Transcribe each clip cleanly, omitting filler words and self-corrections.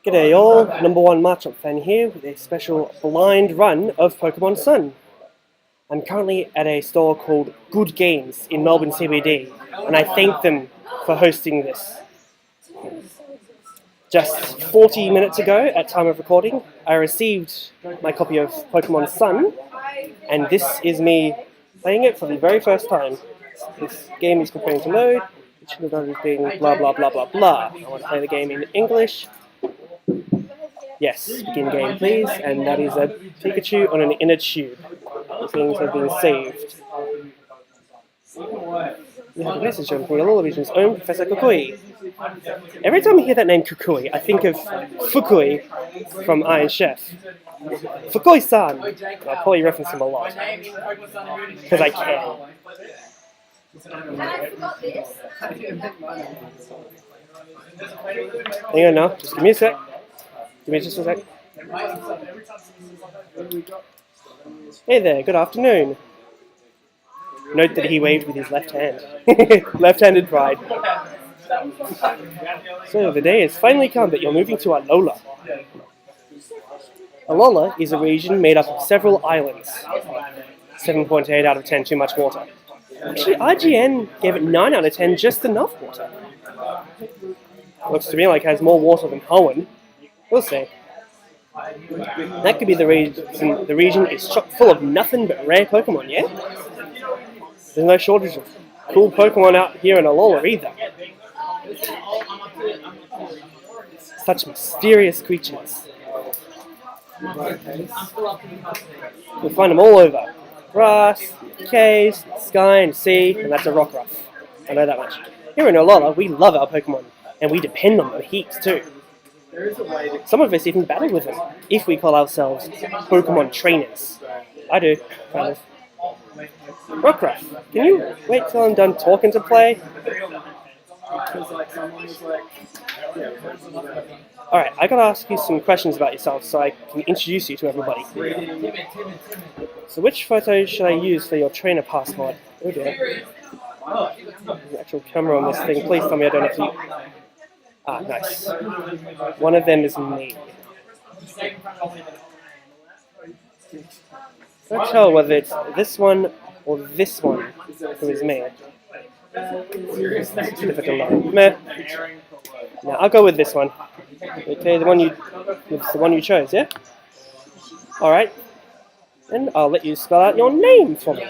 G'day all, number one Machop fan here with a special blind run of Pokémon Sun. I'm currently at a store called Good Games in Melbourne CBD, and I thank them for hosting this. Just 40 minutes ago, at time of recording, I received my copy of Pokémon Sun, and this is me playing it for the very first time. This game is preparing to load, it should have already been blah blah blah blah blah. I want to play the game in English. Yes, begin game please, and that is a Pikachu on an inner tube. Things have been saved. We have a message from the Alola region's own Professor Kukui. Every time I hear that name Kukui, I think of Fukui from Iron Chef. Fukui-san! I'll probably reference him a lot. Because I can. Hang on now, just give me a sec. Give me just a sec. Hey there, good afternoon. Note that he waved with his left hand. Left-handed pride. So the day has finally come that you're moving to Alola. Alola is a region made up of several islands. 7.8 out of 10, too much water. Actually, IGN gave it 9 out of 10, just enough water. Looks to me like it has more water than Hoenn. We'll see. That could be the reason the region is chock full of nothing but rare Pokemon, yeah? There's no shortage of cool Pokemon out here in Alola either. Such mysterious creatures. You'll find them all over. Grass, caves, sky and sea, and that's a Rockruff. I know that much. Here in Alola, we love our Pokemon, and we depend on them heaps too. Some of us even battle with them, if we call ourselves Pokemon trainers. I do, kind of. Rockruff, can you wait till I'm done talking to play? Alright, I gotta ask you some questions about yourself so I can introduce you to everybody. So which photo should I use for your trainer passport? Oh dear. The actual camera on this thing, please tell me I don't have to... Ah, nice. One of them is me. Can't tell whether it's this one or this one who is me. Significant line. Meh. Now I'll go with this one. Okay, it's the one you chose, yeah? Alright. And I'll let you spell out your name for me.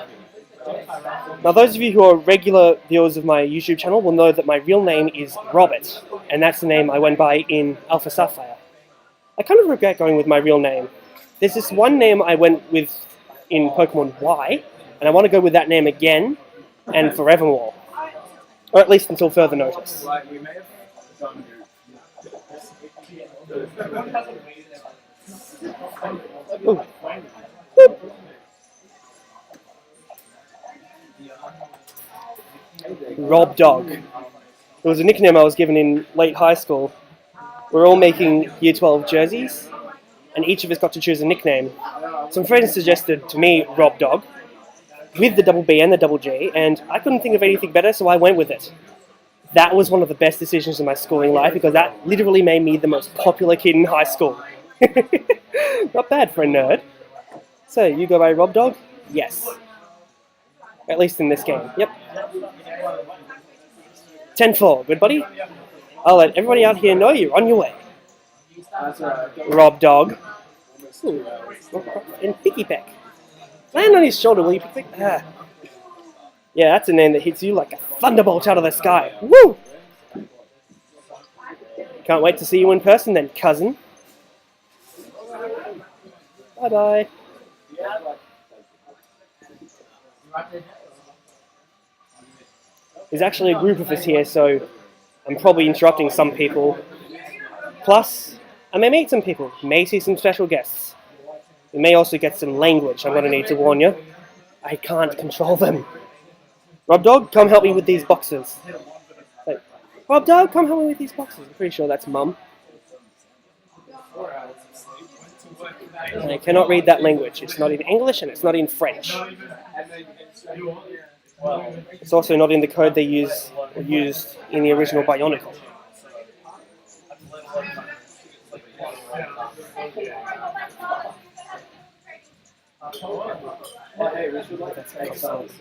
Now those of you who are regular viewers of my YouTube channel will know that my real name is Robert, and that's the name I went by in Alpha Sapphire. I kind of regret going with my real name. There's this one name I went with in Pokemon Y, and I want to go with that name again, and forevermore. Or at least until further notice. Ooh. Rob Dog. It was a nickname I was given in late high school. We were all making Year 12 jerseys, and each of us got to choose a nickname. Some friends suggested to me Rob Dog, with the double B and the double G, and I couldn't think of anything better, so I went with it. That was one of the best decisions in my schooling life, because that literally made me the most popular kid in high school. Not bad for a nerd. So, you go by Rob Dog? Yes. At least in this game. Yep. 10-4, good buddy? I'll let everybody out here know you're on your way. Rob Dog. Ooh. And Picky Peck. Land on his shoulder, will you, Picky Peck? Ah. Yeah, that's a name that hits you like a thunderbolt out of the sky. Woo! Can't wait to see you in person then, cousin. Bye-bye. There's actually a group of us here, so I'm probably interrupting some people. Plus, I may meet some people, may see some special guests. We may also get some language, I'm going to need to warn you. I can't control them. Rob Dog, come help me with these boxes. Wait, Rob Dog, come help me with these boxes. I'm pretty sure that's Mum. I cannot read that language. It's not in English and it's not in French. It's also not in the code they used in the original Bionicle. That's excellent.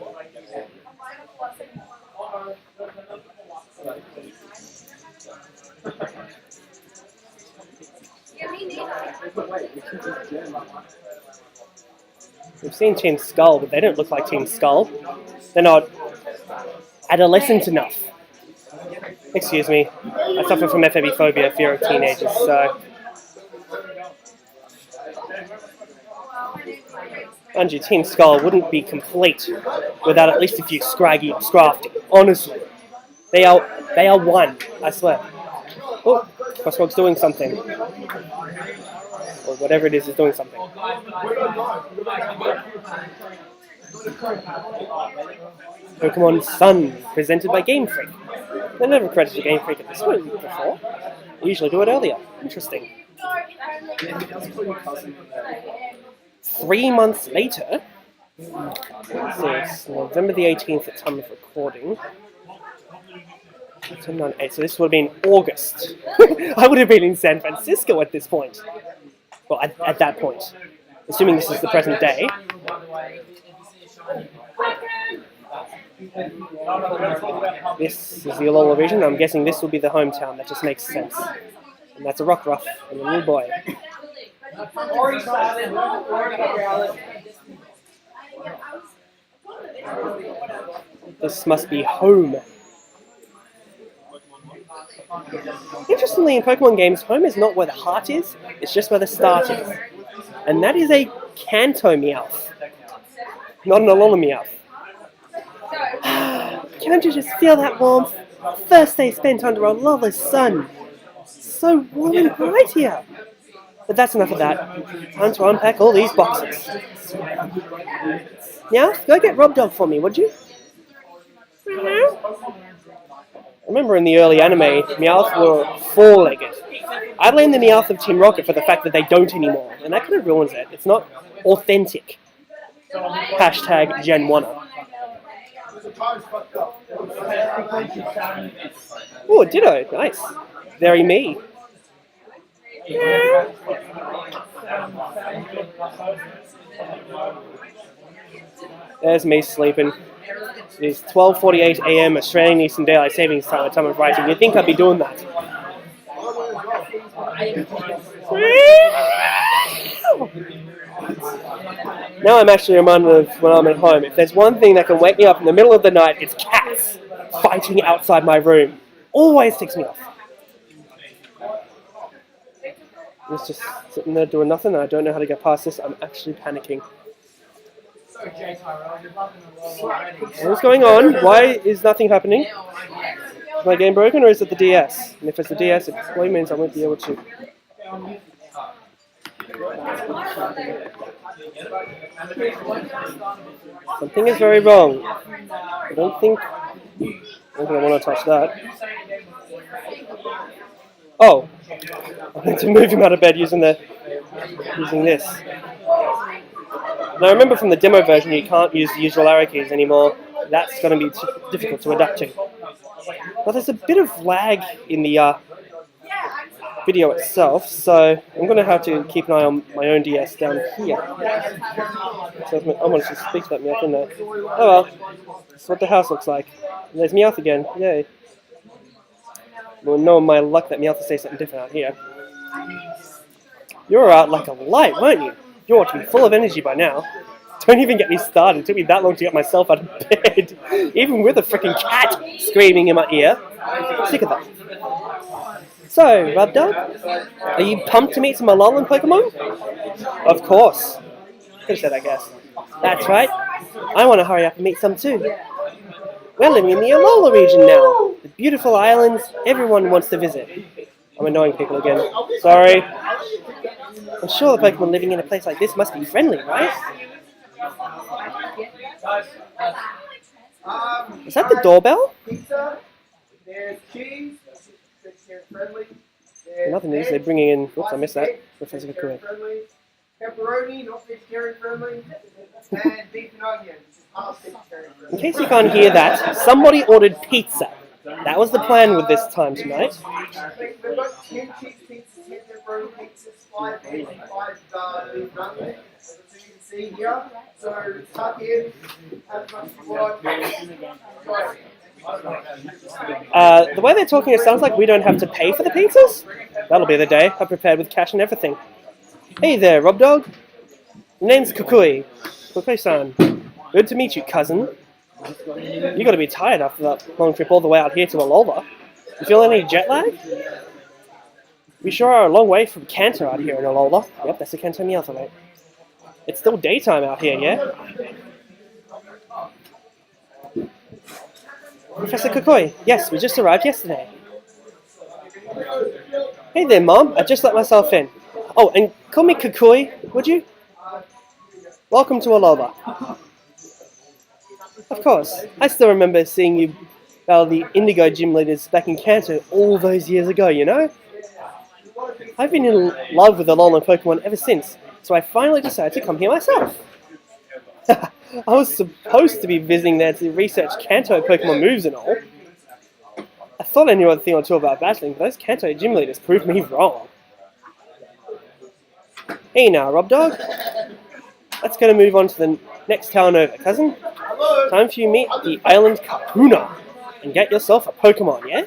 We've seen Team Skull, but they don't look like Team Skull. They're not adolescent enough. Excuse me. I suffer from phobia, fear of teenagers, so... Mind you, Team Skull wouldn't be complete without at least a few Scraggy and Scrafty. Honestly. They are one, I swear. Oh, Crosswalk's doing something. Or whatever it is doing something. Pokémon Sun, presented by Game Freak. They never credited Game Freak at this point before. They usually do it earlier. Interesting. 3 months later, so it's November the 18th at time of recording. So this would have been August. I would have been in San Francisco at this point. Well, at that point. Assuming this is the present day. This is the Alola region. I'm guessing this will be the hometown. That just makes sense. And that's a Rockruff and a little boy. This must be home. Interestingly, in Pokemon games, home is not where the heart is, it's just where the start is. And that is a Kanto Meowth, not an Alola Meowth. Can't you just feel that warmth? First day spent under Alola's sun. So warm and bright here. But that's enough of that. Time to unpack all these boxes. Meowth, go get Rob Dog for me, would you? I remember in the early anime, Meowth were four-legged. I blame the Meowth of Team Rocket for the fact that they don't anymore, and that kind of ruins it. It's not authentic. Hashtag Gen 1. Oh, Ditto. Nice. Very me. Yeah. There's me sleeping. It's 12:48 a.m. Australian Eastern Daylight Savings Time at time of writing. You'd think I'd be doing that. Now I'm actually reminded of when I'm at home. If there's one thing that can wake me up in the middle of the night, it's cats fighting outside my room. Always ticks me off. It's just sitting there doing nothing, and I don't know how to get past this. I'm actually panicking. What's going on? Why is nothing happening? Is my game broken, or is it the DS? And if it's the DS, it probably means I won't be able to. Something is very wrong. I don't think I want to touch that. Oh, I need to move him out of bed using this. Now, I remember from the demo version you can't use the usual arrow keys anymore. That's going to be difficult to adapt to. But there's a bit of lag in the video itself, so I'm going to have to keep an eye on my own DS down here. So I want to speak to that Meowth in there. Oh well, that's what the house looks like. And there's Meowth again, yay. Well, knowing my luck that Meowth will say something different out here. You were out like a light, weren't you? You ought to be full of energy by now. Don't even get me started. It took me that long to get myself out of bed. Even with a freaking cat screaming in my ear. Sick of that. So, Rubdog, are you pumped to meet some Alolan Pokemon? Of course. Could have said, I guess. That's right. I want to hurry up and meet some too. We're living in the Alola region now. The beautiful islands everyone wants to visit. I'm annoying people again. Sorry. I'm sure the Pokemon living in a place like this must be friendly, right? Is that the doorbell? Nothing is. They're bringing in... Oops, I missed that. Professor Kakua. Pepperoni, not vegetarian friendly. And beef and onions. In case you can't hear that, somebody ordered pizza. That was the plan with this time tonight. The way they're talking, it sounds like we don't have to pay for the pizzas? That'll be the day. I'm prepared with cash and everything. Hey there, Rob Dog. Your name's Kukui. Kukui-san. Good to meet you, cousin. You gotta be tired after that long trip all the way out here to Alola. You feel any jet lag? We sure are a long way from Kanto out here in Alola. Yep, that's the Kanto Meowth. It's still daytime out here, yeah? Professor Kukui, yes, we just arrived yesterday. Hey there, Mom. I just let myself in. Oh, and call me Kukui, would you? Welcome to Alola. Of course. I still remember seeing you battle the Indigo gym leaders back in Kanto all those years ago, you know? I've been in love with Alolan Pokemon ever since, so I finally decided to come here myself. I was supposed to be visiting there to research Kanto Pokemon moves and all. I thought I knew a thing or two about battling, but those Kanto gym leaders proved me wrong. Hey now, Rob Dog. Let's go to move on to the next town over, cousin. Time for you to meet the island Kahuna and get yourself a Pokemon, yeah?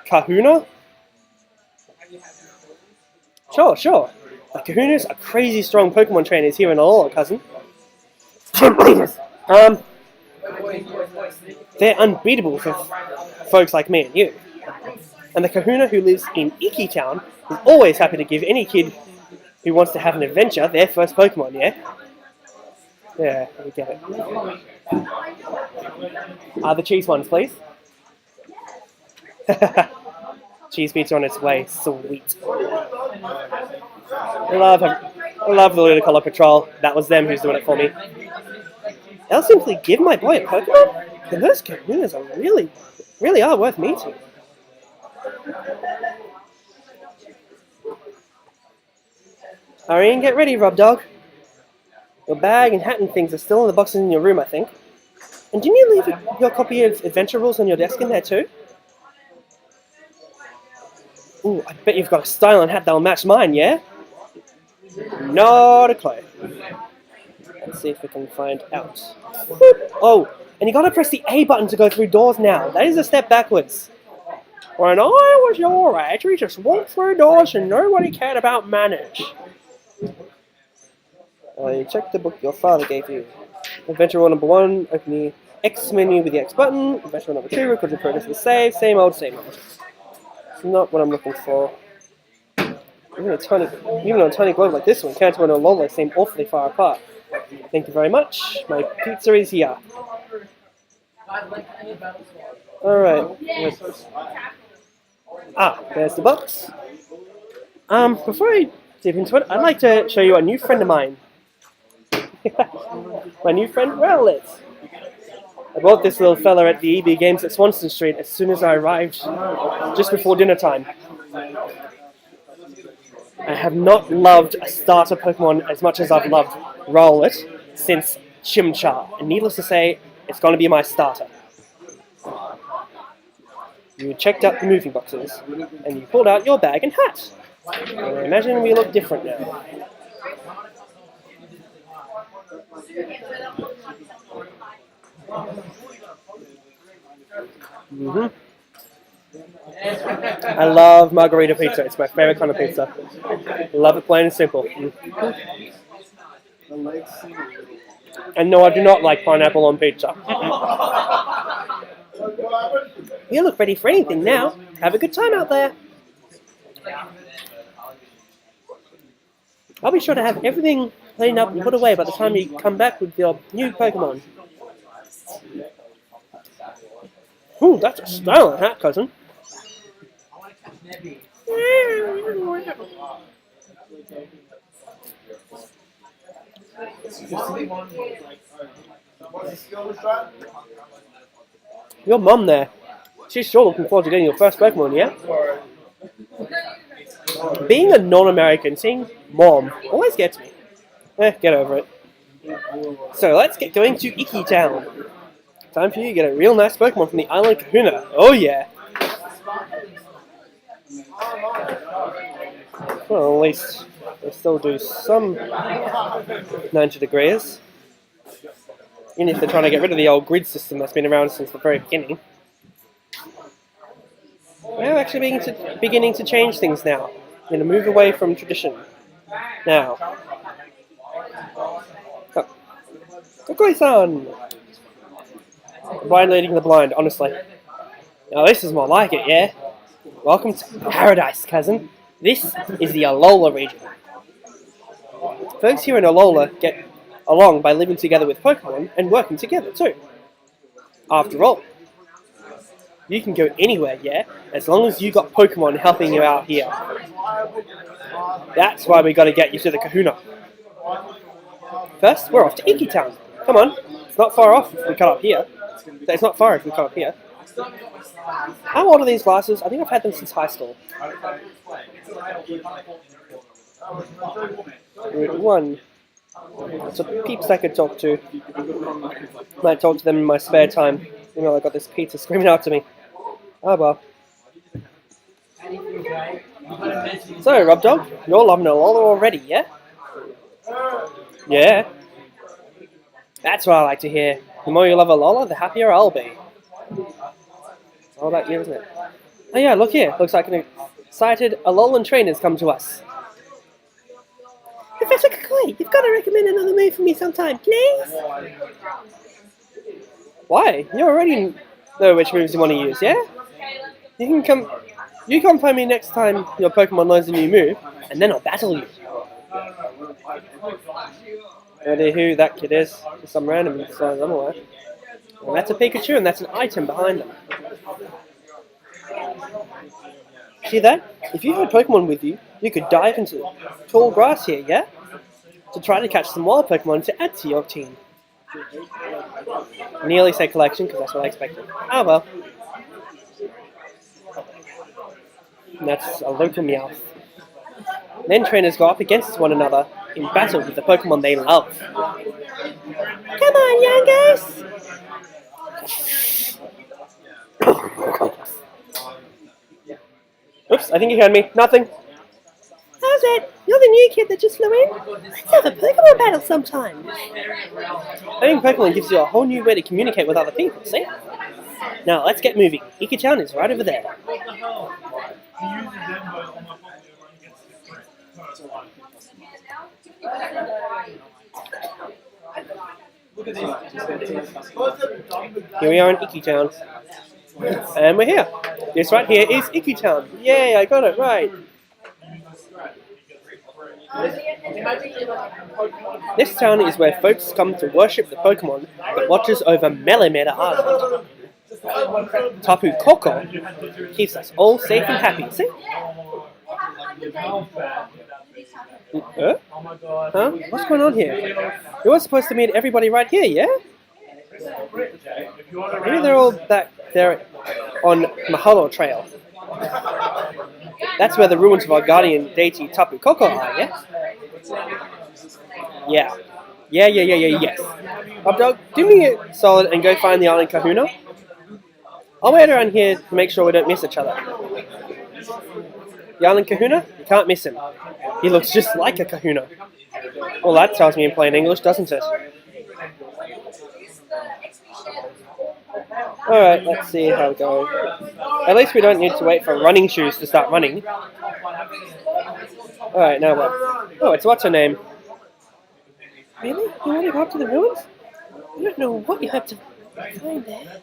Kahuna? Sure. The Kahunas are crazy strong Pokemon trainers here in Alola, cousin. Gym leaders! They're unbeatable for folks like me and you. And the Kahuna who lives in Iki Town is always happy to give any kid who wants to have an adventure their first Pokemon, yeah? Yeah, we get it. The cheese ones, please. Cheese pizza on its way, sweet. I love the Ludicolo Patrol. That was them who's doing it for me. They'll simply give my boy a Pokemon? And those Kahunas are really are worth meeting. Hurry and get ready, Rob Dog. Your bag and hat and things are still in the boxes in your room, I think. And didn't you leave your copy of Adventure Rules on your desk in there too? Ooh, I bet you've got a style and hat that'll match mine, yeah? Not a clue. Let's see if we can find out. Boop. Oh, and you gotta press the A button to go through doors now. That is a step backwards. When I was your age, we just walked through doors and nobody cared about manners. You check the book your father gave you. Adventure rule number 1, open the X menu with the X button. Adventure rule number 2, record your progress to the save. Same old. It's not what I'm looking for. Even on a tiny globe like this one, Kanto and Alola seem awfully far apart. Thank you very much. My pizza is here. Alright. There's the box. Before I dip into it, I'd like to show you a new friend of mine. My new friend, Rowlet. I bought this little fella at the EB Games at Swanston Street as soon as I arrived, just before dinner time. I have not loved a starter Pokemon as much as I've loved Rowlet since Chimchar, and needless to say, it's going to be my starter. You checked out the moving boxes, and you pulled out your bag and hat. I imagine we look different now. I love margarita pizza. It's my favorite kind of pizza. Love it plain and simple. And no, I do not like pineapple on pizza. You look ready for anything now. Have a good time out there. I'll be sure to have everything cleaned up and put away by the time you come back with your new Pokemon. Ooh, that's a styling hat, cousin. Your mum there. She's sure looking forward to getting your first Pokemon, yeah? Being a non-American, seeing Mom always gets me. Get over it. So let's get going to Iki Town. Time for you to get a real nice Pokemon from the island Kahuna. Oh yeah. Well, at least they still do some 90 degrees. Even if they're trying to get rid of the old grid system that's been around since the very beginning. We're actually beginning to change things now. We're going to move away from tradition. Now. Oh. Kukui-san! The blind leading the blind, honestly. Now this is more like it, yeah? Welcome to paradise, cousin. This is the Alola region. Folks here in Alola get along by living together with Pokemon and working together too. After all, you can go anywhere, yeah? As long as you got Pokemon helping you out here. That's why we gotta get you to the Kahuna. First, we're off to Iki Town. Come on, it's not far off if we cut up here. It's not far if we cut up here. How old are these glasses? I think I've had them since high school. Route 1. So peeps I could talk to. Might talk to them in my spare time. You know, I got this pizza screaming out to me. Oh well. So, Rob Dog, you're loving Alola already, yeah? Yeah. That's what I like to hear. The more you love Alola, the happier I'll be. It's all about you, isn't it? Oh yeah, look here. Looks like an excited Alolan trainer's come to us. Professor Kukui, you've got to recommend another move for me sometime, please? Why? You already know which moves you want to use, yeah? You come find me next time your Pokemon learns a new move, and then I'll battle you. No idea who that kid is. Just some random as far as I'm aware. Well, that's a Pikachu, and that's an item behind them. See that? If you had Pokemon with you, you could dive into tall grass here, yeah? To try to catch some wild Pokemon to add to your team. I nearly said collection, because that's what I expected. Ah well. And that's a local Meowth. Then trainers go up against one another in battle with the Pokemon they love. Come on, youngers! Oops, I think you heard me. Nothing. How's it? You're the new kid that just flew in? Let's have a Pokemon battle sometime. Owning Pokemon gives you a whole new way to communicate with other people, see? Now, let's get moving. Iki-chan is right over there. Here we are in Iki-town. And we're here. This right here is Iki-town. Yay, I got it right. This town is where folks come to worship the Pokemon that watches over Melemeta Island. Tapu Koko keeps us all safe and happy, see? Huh? What's going on here? You were supposed to meet everybody right here, yeah? Maybe they're all back there on Mahalo Trail. That's where the ruins of our guardian deity Tapu Koko are, yeah? Yeah. Yes. Up dog, do me a solid and go find the island Kahuna. I'll wait around here to make sure we don't miss each other. The island Kahuna? You can't miss him. He looks just like a Kahuna. Well, that tells me in plain English, doesn't it? Alright, let's see how we go. At least we don't need to wait for running shoes to start running. Alright, now what? Oh, it's what's her name? Really? You want to go up to the ruins? I don't know what you have to find there.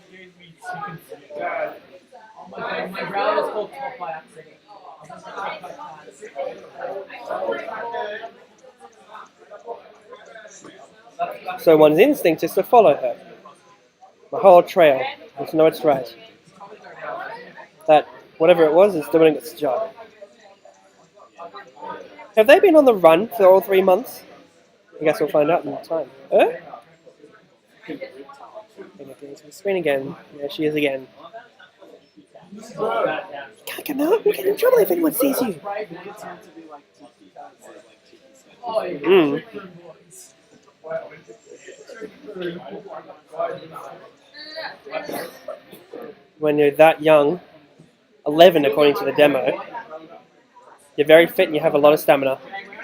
So one's instinct is to follow her. The whole trail, and to know it's right. That, whatever it was, is doing its job. Have they been on the run for all 3 months? I guess we'll find out in time. Screen again. There she is again. Can't come out. We'll get in trouble if anyone sees you. When you're that young, 11 according to the demo. You're very fit and you have a lot of stamina.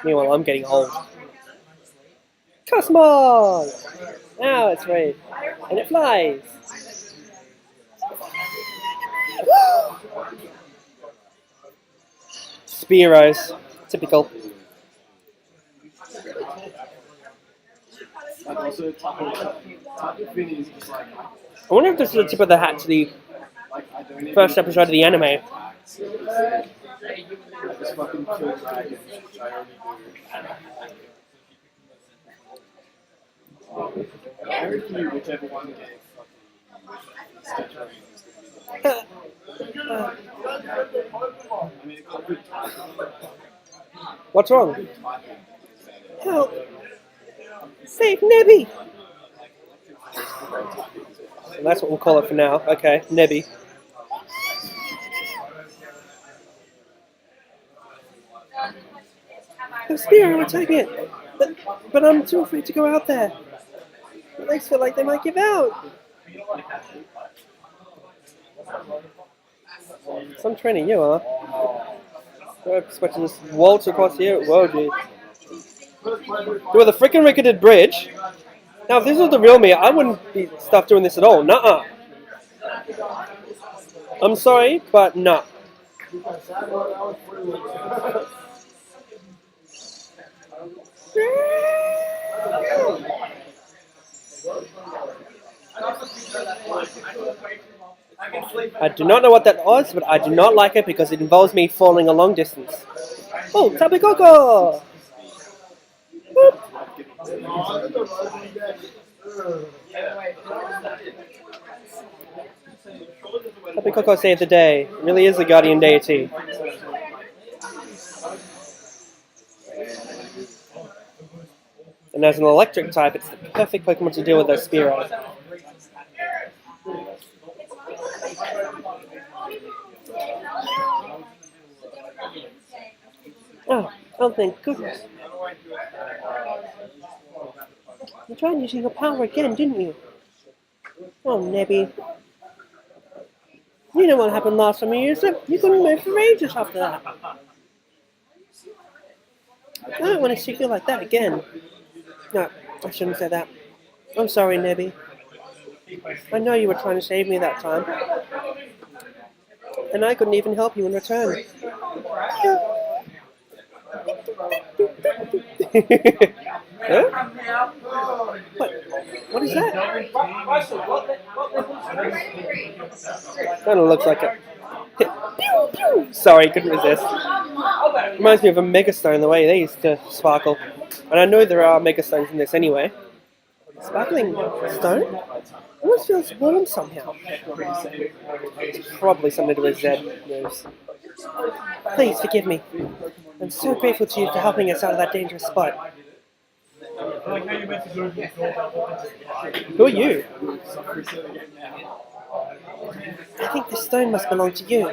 Meanwhile, I'm getting old. Cosmo! Now it's red. And it flies. Spearos. Typical. I wonder if this is the tip of the hat to the first episode of the anime. What's wrong? Help! Save Nebby! And that's what we'll call it for now. Okay, Nebby. The Spearow will take it! But I'm too afraid to go out there. My legs feel like they might give out. So I'm training you, huh? I'm expecting this waltz across here. Whoa, dude. With a freaking ricketed bridge. Now, if this was the real me, I wouldn't be stuck doing this at all. Nuh-uh. I'm sorry, but nah. I do not know what that was, but I do not like it because it involves me falling a long distance. Oh, Tapu Koko! Tapu Koko saved the day. It really is a guardian deity. And as an electric type, it's the perfect Pokemon to deal with a Spearow. Oh, thank goodness. You tried using your power again, didn't you? Oh, Nebby. You know what happened last time you used it? You couldn't move for ages after that. I don't want to see you like that again. No, I shouldn't say that. I'm sorry, Nebby. I know you were trying to save me that time. And I couldn't even help you in return. Huh? What is that? Kind of looks like a... Sorry, couldn't resist. Reminds me of a Megastone, the way they used to sparkle. And I know there are Megastones in this anyway. Sparkling stone? It almost feels warm somehow. It's probably something to do with Z moves. Please forgive me. I'm so grateful to you for helping us out of that dangerous spot. Who are you? I think this stone must belong to you.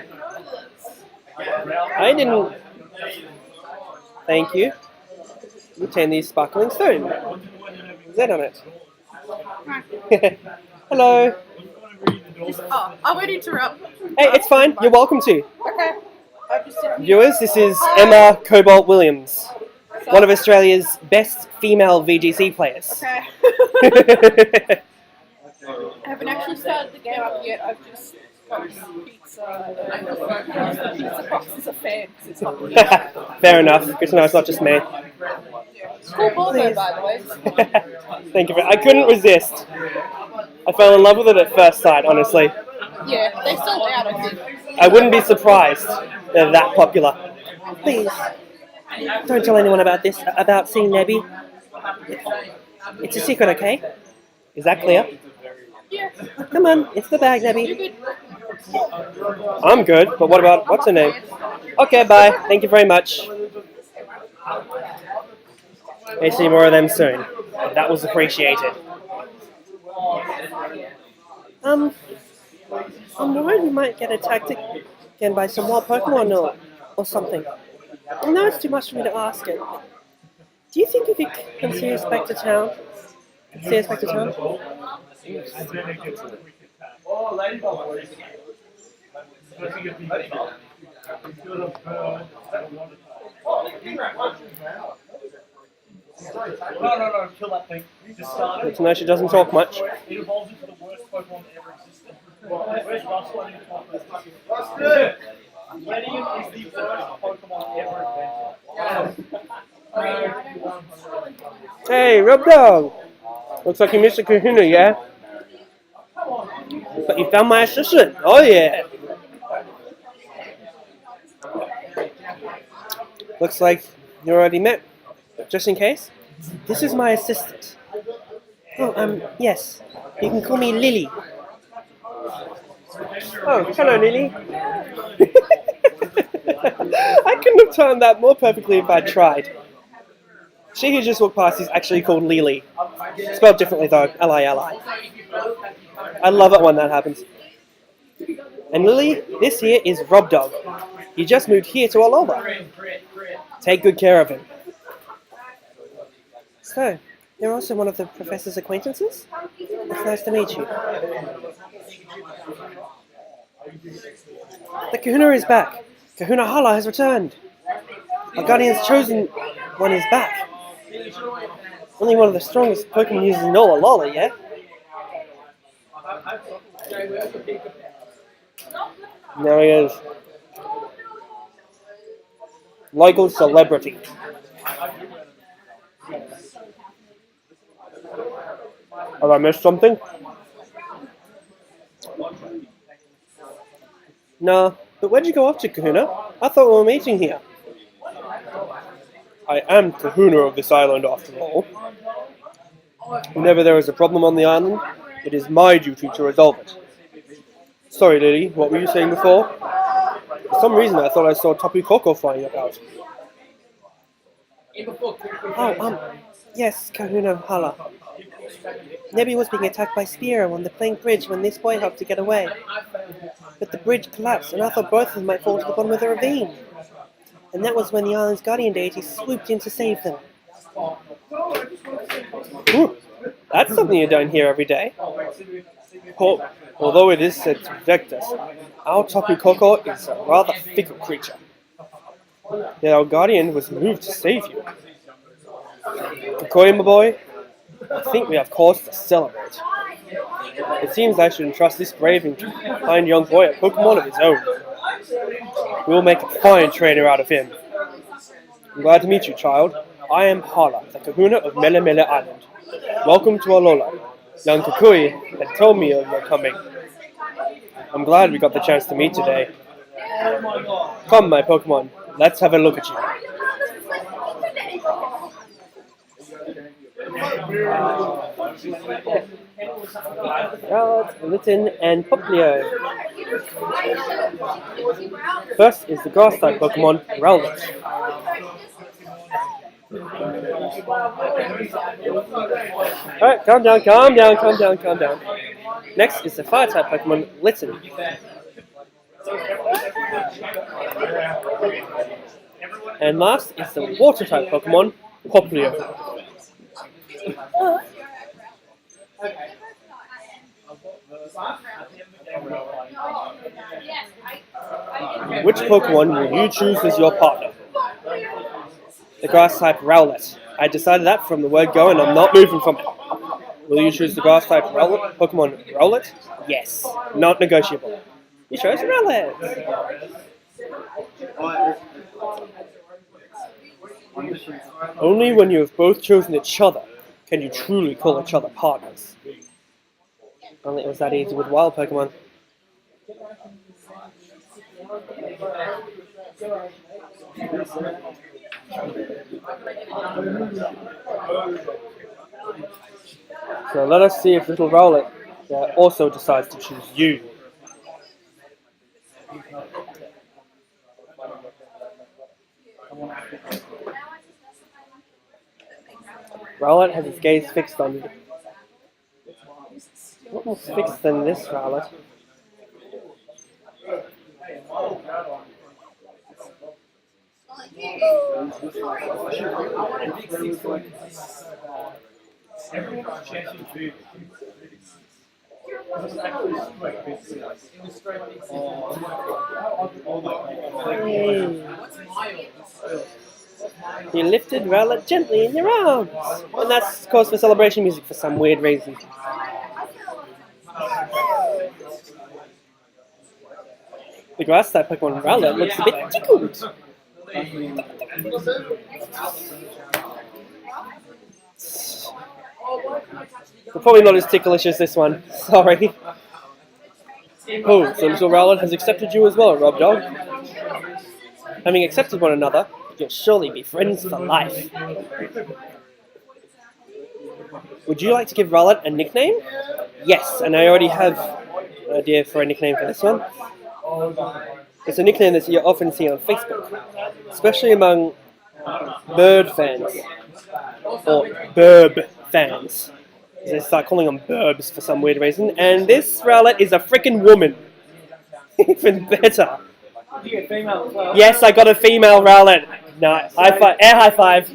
I didn't... Thank you. Retain the sparkling stone. Z on it. Hello. I won't interrupt. Hey, it's fine. You're welcome to. Okay. Viewers, this is Emma Cobalt Williams, one of Australia's best female VGC players. Okay. I haven't actually started the game up yet. I've just got pizza. The pizza box is a fan because it's not me. Fair enough. Good to know it's not just me. Cool ballroom, by the way. Thank you. I couldn't resist. I fell in love with it at first sight, honestly. Yeah, they sold out, I think. I wouldn't be surprised they're that popular. Please, don't tell anyone about this, about seeing Nebby. It's a secret, okay? Is that clear? Yeah. Come on, it's the bag, Nebby. You're good. I'm good, but what about, what's her name? Okay, bye. Thank you very much. May see more of them soon. That was appreciated. I'm worried we might get attacked again by some wild Pokemon or something. I know it's too much for me to ask it. Do you think if you can see us back to town? See us back to town? No, kill that thing. Just start Good to know she doesn't talk much. It evolves into the worst Pokemon ever existed. Where's Russell? I need to talk about this. Ledium is the worst Pokemon ever invented. Hey, Rub Dog! Looks like you missed a Kahuna, yeah? But you found my assistant! Oh yeah! Looks like you already met. But just in case, this is my assistant. Oh, yes. You can call me Lily. Oh, hello, Lily. I couldn't have timed that more perfectly if I tried. She who just walked past is actually called Lily. Spelled differently though, L-I-L-I. I love it when that happens. And Lily, this here is Rob Dog. He just moved here to Alola. Take good care of him. So, you're also one of the professor's acquaintances? It's nice to meet you. The Kahuna is back. Kahuna Hala has returned. Our Guardian's chosen one is back. Only one of the strongest Pokemon users in all Alola, yeah? There he is. Local celebrity. Have I missed something? No, but where'd you go off to, Kahuna? I thought we were meeting here. I am Kahuna of this island after all. Whenever there is a problem on the island, it is my duty to resolve it. Sorry, Lily, what were you saying before? For some reason I thought I saw Tapu Koko flying about. Oh, yes, Kahuna Hala. Nebby was being attacked by Spearow on the plank bridge when this boy helped to get away. But the bridge collapsed, and I thought both of them might fall to the bottom of the ravine. And that was when the island's guardian deity swooped in to save them. Ooh, that's something you don't hear every day. Although it is said to protect us, our Tapu Koko is a rather fickle creature. Yet our guardian was moved to save you. Kokoya, my boy, I think we have cause to celebrate. It seems I should entrust this brave and kind young boy a Pokemon of his own. We will make a fine trainer out of him. I'm glad to meet you, child. I am Hala, the Kahuna of Mele Mele Island. Welcome to Alola. Young Kukui had told me of your coming. I'm glad we got the chance to meet today. Come, my Pokemon, let's have a look at you. Rowlet, Litten, and Popplio. First is the grass-type Pokemon, Rowlet. Alright, calm down. Next is the fire-type Pokemon, Litten. And last is the water-type Pokemon, Popplio. Which Pokemon will you choose as your partner? The grass-type Rowlet. I decided that from the word go and I'm not moving from it. Will you choose the grass-type Pokemon Rowlet? Yes. Not negotiable. You chose Rowlet. Only when you have both chosen each other can you truly call each other partners. Only it was that easy with wild Pokemon. So let us see if little Rowlet also decides to choose you. Rowlet has its gaze fixed on you. What more fixed than this, Rowlet? You lifted Rowlet gently in your arms. And that's, of course, for celebration music for some weird reason. The grass type Pokemon Rowlet looks a bit tickled. We're probably not as ticklish as this one. Sorry. Oh, so little Rowlet has accepted you as well, Rob Dog. Having accepted one another, you'll surely be friends for life. Would you like to give Rowlet a nickname? Yes, and I already have an idea for a nickname for this one. It's a nickname that you often see on Facebook, especially among bird fans, or burb fans. They start calling them burbs for some weird reason, and this Rowlet is a freaking woman. Even better. Yes, I got a female Rowlet. No, high five, air high five.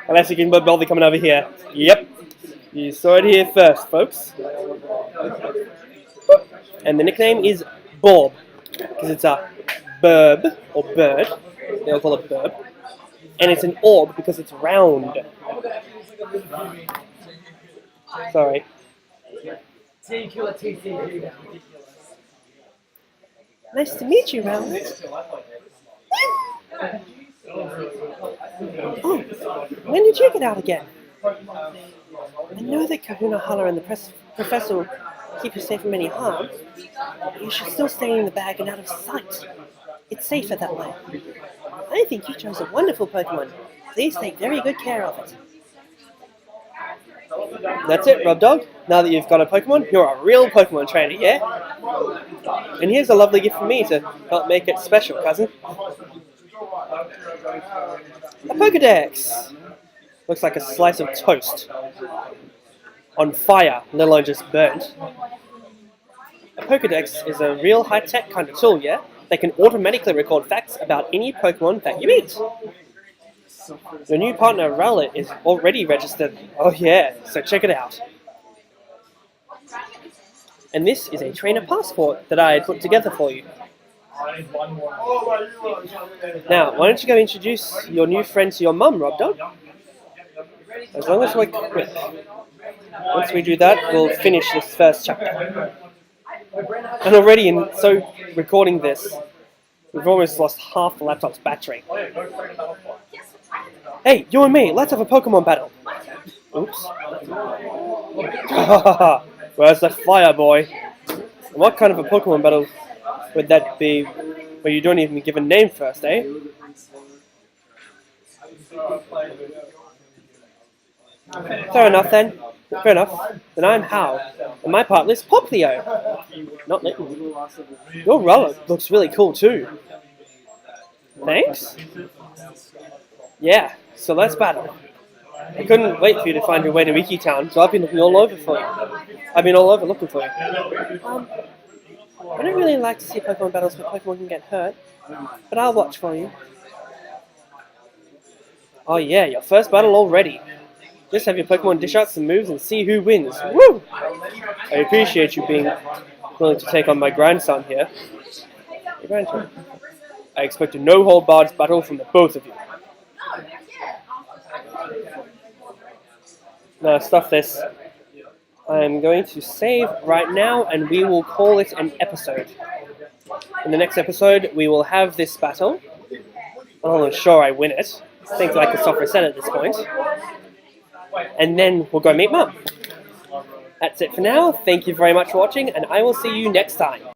Unless you can bother coming over here. Yep. You saw it here first, folks. And the nickname is Bob, because it's a burb, or bird. They all call it burb. And it's an orb because it's round. Sorry. Nice to meet you, Rowlet. Oh, when did you get out again? I know that Kahuna Hala and the professor will keep you safe from any harm, but you should still stay in the bag and out of sight. It's safer that way. I think you chose a wonderful Pokemon. Please take very good care of it. That's it, Rob Dog. Now that you've got a Pokemon, you're a real Pokemon trainer, yeah? And here's a lovely gift from me to help make it special, cousin. A Pokedex! Looks like a slice of toast. On fire, let alone just burnt. A Pokedex is a real high-tech kind of tool, yeah? They can automatically record facts about any Pokemon that you meet. Your new partner, Rowlet, is already registered. Oh yeah, so check it out. And this is a trainer passport that I put together for you. Now, why don't you go introduce your new friend to your mum, Rob Dog? As long as we're quick. Once we do that, we'll finish this first chapter. And already in recording this, we've almost lost half the laptop's battery. Hey, you and me, let's have a Pokemon battle. Oops. Where's the fire, boy? What kind of a Pokemon battle would that be where you don't even give a name first, eh? Fair enough then. Fair enough. Then I'm Hal, and my partner's Poplio. Not Little. Your Rowlet looks really cool too. Thanks? Yeah, so let's battle. I couldn't wait for you to find your way to Wiki Town, so I've been looking all over for you. I've been all over looking for you. I don't really like to see Pokemon battles where Pokemon can get hurt, but I'll watch for you. Oh yeah, your first battle already. Just have your Pokemon dish out some moves and see who wins. Woo! I appreciate you being willing to take on my grandson here. Your grandson? I expect a no-hold-barred battle from the both of you. Now, stuff this. I'm going to save right now, and we will call it an episode. In the next episode, we will have this battle. I'm not sure I win it. Things like a soft reset at this point. And then we'll go meet Mum. That's it for now. Thank you very much for watching, and I will see you next time.